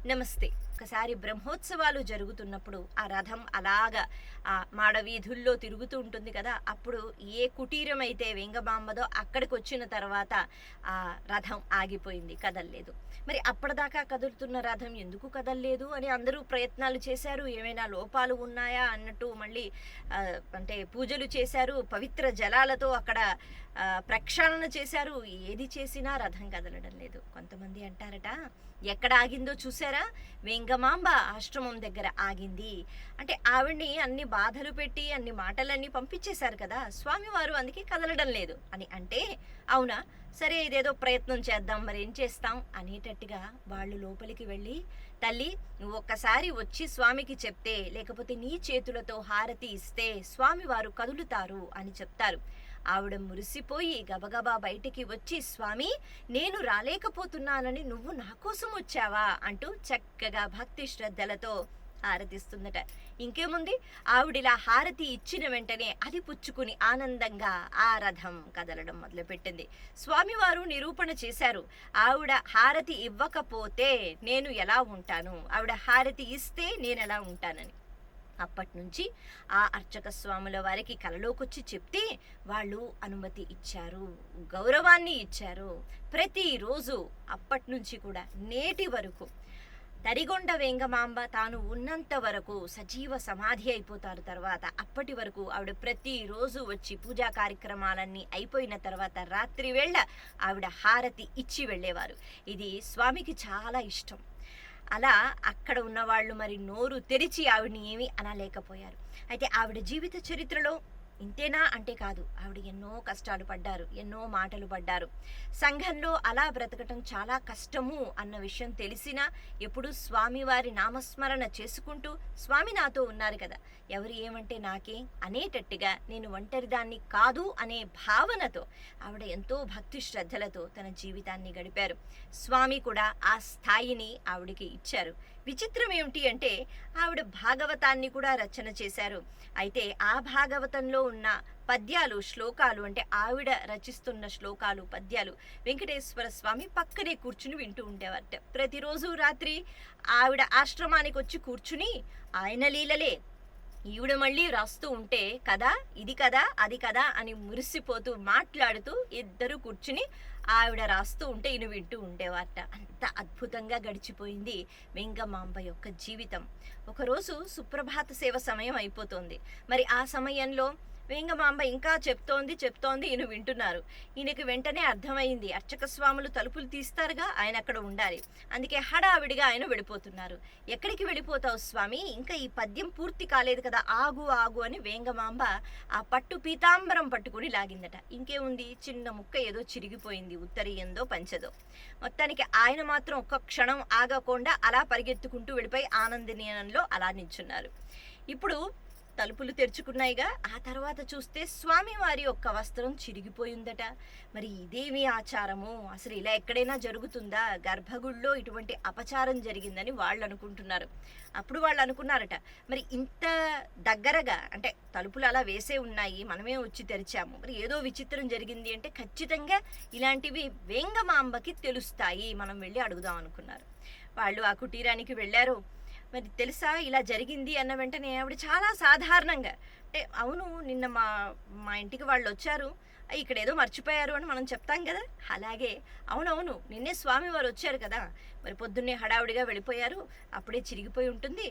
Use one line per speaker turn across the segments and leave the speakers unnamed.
నమస్తే. ఒకసారి బ్రహ్మోత్సవాలు జరుగుతున్నప్పుడు ఆ రథం అలాగా మాడవీధుల్లో తిరుగుతూ ఉంటుంది కదా! అప్పుడు ఏ కుటీరం అయితే వేంగబాంబదో అక్కడికొచ్చిన తర్వాత ఆ రథం ఆగిపోయింది. కదల్లేదు. మరి అప్పటిదాకా కదులుతున్న రథం ఎందుకు కదల్లేదు అని అందరూ ప్రయత్నాలు చేశారు. ఏమైనా లోపాలు ఉన్నాయా అన్నట్టు మళ్ళీ అంటే పూజలు చేశారు. పవిత్ర జలాలతో అక్కడ ప్రక్షాళన చేశారు. ఏది చేసినా రథం కదలడం లేదు. కొంతమంది అంటారట, ఎక్కడ ఆగిందో చూసారా? వేంగమాంబ ఆశ్రమం దగ్గర ఆగింది. అంటే ఆవిడ్ని అన్ని బాధలు పెట్టి అన్ని మాటలన్నీ పంపించేశారు కదా, స్వామివారు అందుకే కదలడం లేదు అని అంటే, అవునా, సరే ఇదేదో ప్రయత్నం చేద్దాం, మరి ఏం చేస్తాం అనేటట్టుగా వాళ్ళు లోపలికి వెళ్ళి, తల్లి నువ్వు ఒక్కసారి వచ్చి స్వామికి చెప్తే, లేకపోతే నీ చేతులతో హారతి ఇస్తే స్వామివారు కదులుతారు అని చెప్తారు. ఆవిడ మురిసిపోయి గబగబా బయటికి వచ్చి, స్వామి నేను రాలేకపోతున్నానని నువ్వు నా కోసం వచ్చావా అంటూ చక్కగా భక్తి శ్రద్ధలతో హారతిస్తుందట. ఇంకేముంది, ఆవిడిలా హారతి ఇచ్చిన వెంటనే అది పుచ్చుకుని ఆనందంగా ఆ రథం కదలడం మొదలుపెట్టింది. స్వామివారు నిరూపణ చేశారు, ఆవిడ హారతి ఇవ్వకపోతే నేను ఎలా ఉంటాను, ఆవిడ హారతి ఇస్తే నేను ఎలా ఉంటానని. అప్పటి నుంచి ఆ అర్చక స్వాముల వారికి కలలోకొచ్చి చెప్తే వాళ్ళు అనుమతి ఇచ్చారు, గౌరవాన్ని ఇచ్చారు. ప్రతిరోజు అప్పటి నుంచి కూడా నేటి వరకు తరిగొండ వేంగమాంబ తాను ఉన్నంత వరకు సజీవ సమాధి అయిపోతారు. తర్వాత అప్పటి వరకు ఆవిడ ప్రతిరోజు వచ్చి పూజా కార్యక్రమాలన్నీ అయిపోయిన తర్వాత రాత్రి వేళ ఆవిడ హారతి ఇచ్చి వెళ్ళేవారు. ఇది స్వామికి చాలా ఇష్టం. అలా అక్కడ ఉన్నవాళ్ళు మరి నోరు తెరిచి ఆవిడని ఏమీ అనలేకపోయారు. అయితే ఆవిడ జీవిత చరిత్రలో ఇంతేనా అంటే కాదు, ఆవిడ ఎన్నో కష్టాలు పడ్డారు, ఎన్నో మాటలు పడ్డారు. సంఘంలో అలా బ్రతకటం చాలా కష్టము అన్న విషయం తెలిసినా ఎప్పుడూ స్వామివారి నామస్మరణ చేసుకుంటూ, స్వామి నాతో ఉన్నారు కదా, ఎవరు ఏమంటే నాకే అనేటట్టుగా, నేను ఒంటరిదాన్ని కాదు అనే భావనతో ఆవిడ ఎంతో భక్తి శ్రద్ధలతో తన జీవితాన్ని గడిపారు. స్వామి కూడా ఆ స్థాయిని ఆవిడకి ఇచ్చారు. విచిత్రం ఏమిటి అంటే, ఆవిడ భాగవతాన్ని కూడా రచన చేశారు. అయితే ఆ భాగవతంలో ఉన్న పద్యాలు, శ్లోకాలు, అంటే ఆవిడ రచిస్తున్న శ్లోకాలు, పద్యాలు వెంకటేశ్వర స్వామి పక్కనే కూర్చుని వింటూ ఉండేవారట. ప్రతిరోజు రాత్రి ఆవిడ ఆశ్రమానికి వచ్చి కూర్చుని ఆయన లీలలే ఈవిడ మళ్ళీ రాస్తూ ఉంటే, కదా ఇది కదా అది కదా అని మురిసిపోతూ మాట్లాడుతూ ఇద్దరు కూర్చుని ఆవిడ రాస్తూ ఉంటే ఈయన వింటూ ఉండేవారట. అంత అద్భుతంగా గడిచిపోయింది వెంగమాంబ యొక్క జీవితం. ఒకరోజు సుప్రభాత సేవ సమయం అయిపోతుంది. మరి ఆ సమయంలో వేంగమాంబ ఇంకా చెప్తోంది ఈయన వింటున్నారు. ఈయనకి వెంటనే అర్థమైంది, అర్చక స్వాములు తలుపులు తీస్తారుగా, ఆయన అక్కడ ఉండాలి. అందుకే హడావిడిగా ఆయన వెళ్ళిపోతున్నారు. ఎక్కడికి వెళ్ళిపోతావు స్వామి, ఇంకా ఈ పద్యం పూర్తి కాలేదు కదా, ఆగు ఆగు అని వేంగమాంబ ఆ పట్టు పీతాంబరం పట్టుకుని లాగిందట. ఇంకేముంది, చిన్న ముక్క ఏదో చిరిగిపోయింది, ఉత్తరీయందో పంచదో. మొత్తానికి ఆయన మాత్రం ఒక్క క్షణం ఆగకుండా అలా పరిగెత్తుకుంటూ వెళ్ళిపోయి ఆనందనీయంలో అలా నిల్చున్నారు. ఇప్పుడు తలుపులు తెరుచుకున్నాయిగా, ఆ తర్వాత చూస్తే స్వామివారి యొక్క వస్త్రం చిరిగిపోయిందట. మరి ఇదేమి ఆచారము, అసలు ఇలా ఎక్కడైనా జరుగుతుందా, గర్భగుడిలో ఇటువంటి అపచారం జరిగిందని వాళ్ళు అనుకుంటున్నారు. అప్పుడు వాళ్ళు అనుకున్నారట, మరి ఇంత దగ్గరగా, అంటే తలుపులు అలా వేసే ఉన్నాయి, మనమే వచ్చి తెరిచాము, మరి ఏదో విచిత్రం జరిగింది అంటే ఖచ్చితంగా ఇలాంటివి వేంగమాంబకి తెలుస్తాయి, మనం వెళ్ళి అడుగుదాం అనుకున్నారు. వాళ్ళు ఆ కుటీరానికి వెళ్ళారు. మరి తెలుసా ఇలా జరిగింది అన్న వెంటనే ఆవిడ చాలా సాధారణంగా, అంటే అవును నిన్న మా ఇంటికి వాళ్ళు వచ్చారు, ఇక్కడ ఏదో మర్చిపోయారు అని మనం చెప్తాం కదా, అలాగే అవునవును నిన్నే స్వామి వారు వచ్చారు కదా, మరి పొద్దున్నే హడావుడిగా వెళ్ళిపోయారు, అప్పుడే చిరిగిపోయి ఉంటుంది,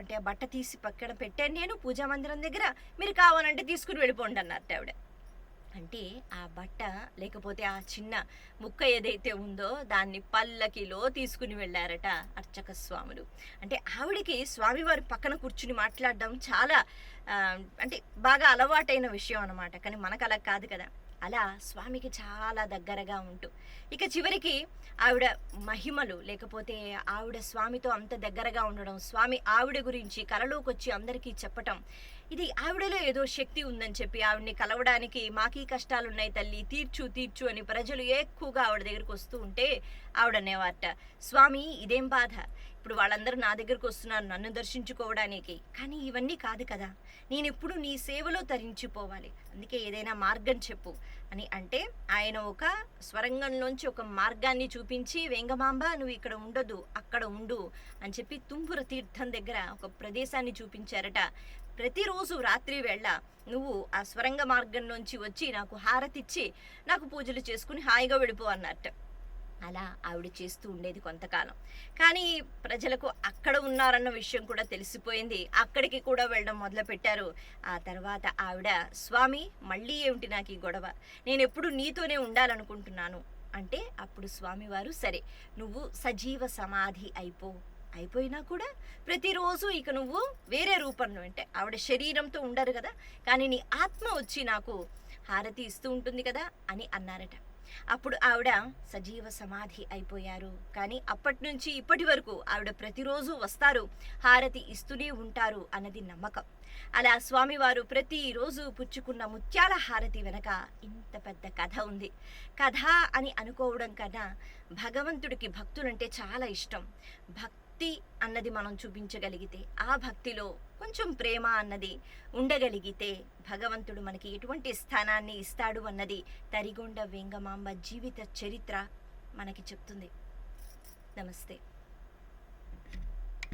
అంటే ఆ బట్ట తీసి పక్కన పెట్టాను నేను పూజా మందిరం దగ్గర, మీరు కావాలంటే తీసుకుని వెళ్ళిపోండి అన్నట్టు ఆవిడ. అంటే ఆ బట్ట, లేకపోతే ఆ చిన్న ముక్క ఏదైతే ఉందో దాన్ని పల్లకిలో తీసుకుని వెళ్ళారట అర్చక స్వాములు. అంటే ఆవిడికి స్వామివారి పక్కన కూర్చుని మాట్లాడడం చాలా అంటే బాగా అలవాటైన విషయం అనమాట. కానీ మనకు అలా కాదు కదా, అలా స్వామికి చాలా దగ్గరగా ఉంటూ ఇక చివరికి ఆవిడ మహిమలు, లేకపోతే ఆవిడ స్వామితో అంత దగ్గరగా ఉండడం, స్వామి ఆవిడ గురించి కలలోకి వచ్చి అందరికీ చెప్పటం, ఇది ఆవిడలో ఏదో శక్తి ఉందని చెప్పి ఆవిడ్ని కలవడానికి, మాకీ కష్టాలున్నాయి తల్లి తీర్చు తీర్చు అని ప్రజలు ఎక్కువగా ఆవిడ దగ్గరికి వస్తూ ఉంటే ఆవిడ అనేవారట, స్వామి ఇదేం బాధ, అప్పుడు వాళ్ళందరూ నా దగ్గరకు వస్తున్నారు నన్ను దర్శించుకోవడానికి. కానీ ఇవన్నీ కాదు కదా! నేనెప్పుడు నీ సేవలో తరించిపోవాలి. అందుకే ఏదైనా మార్గం చెప్పు అని అంటే, ఆయన ఒక స్వరంగంలోంచి ఒక మార్గాన్ని చూపించి, "వేంగమాంబ నువ్వు ఇక్కడ ఉండొద్దు, అక్కడ ఉండు" అని చెప్పి తుంపుర తీర్థం దగ్గర ఒక ప్రదేశాన్ని చూపించారట. ప్రతిరోజు రాత్రి వేళ నువ్వు ఆ స్వరంగ మార్గంలోంచి వచ్చి నాకు హారతిచ్చి, నాకు పూజలు చేసుకుని హాయిగా వెళ్ళిపో అన్నట్టు. అలా ఆవిడ చేస్తూ ఉండేది కొంతకాలం. కానీ ప్రజలకు అక్కడ ఉన్నారన్న విషయం కూడా తెలిసిపోయింది. అక్కడికి కూడా వెళ్ళడం మొదలుపెట్టారు. ఆ తర్వాత ఆవిడ, "స్వామి మళ్ళీ ఏమిటి నాకు ఈ గొడవ? నేనెప్పుడు నీతోనే ఉండాలనుకుంటున్నాను" అంటే అప్పుడు స్వామివారు, "సరే నువ్వు సజీవ సమాధి అయిపోయినా కూడా ప్రతిరోజు ఇక నువ్వు వేరే రూపంలో" అంటే ఆవిడ శరీరంతో ఉండరు కదా, కానీ నీ ఆత్మ వచ్చి నాకు హారతి ఇస్తూ ఉంటుంది కదా అని అన్నారట. అప్పుడు ఆవిడ సజీవ సమాధి అయిపోయారు. కానీ అప్పటి నుంచి ఇప్పటి వరకు ఆవిడ ప్రతిరోజు వస్తారు, హారతి ఇస్తూనే ఉంటారు అన్నది నమ్మకం. అలా స్వామివారు ప్రతిరోజు పుచ్చుకున్న ముత్యాల హారతి వెనక ఇంత పెద్ద కథ ఉంది. కథ అని అనుకోవడం కన్నా భగవంతుడికి భక్తులంటే చాలా ఇష్టం. భక్తి అన్నది మనం చూపించగలిగితే, ఆ భక్తిలో కొంచెం ప్రేమ అన్నది ఉండగలిగితే భగవంతుడు మనకి ఎటువంటి స్థానాన్ని ఇస్తాడు అన్నది తరిగొండ వేంగమాంబ జీవిత చరిత్ర మనకి చెప్తుంది. నమస్తే.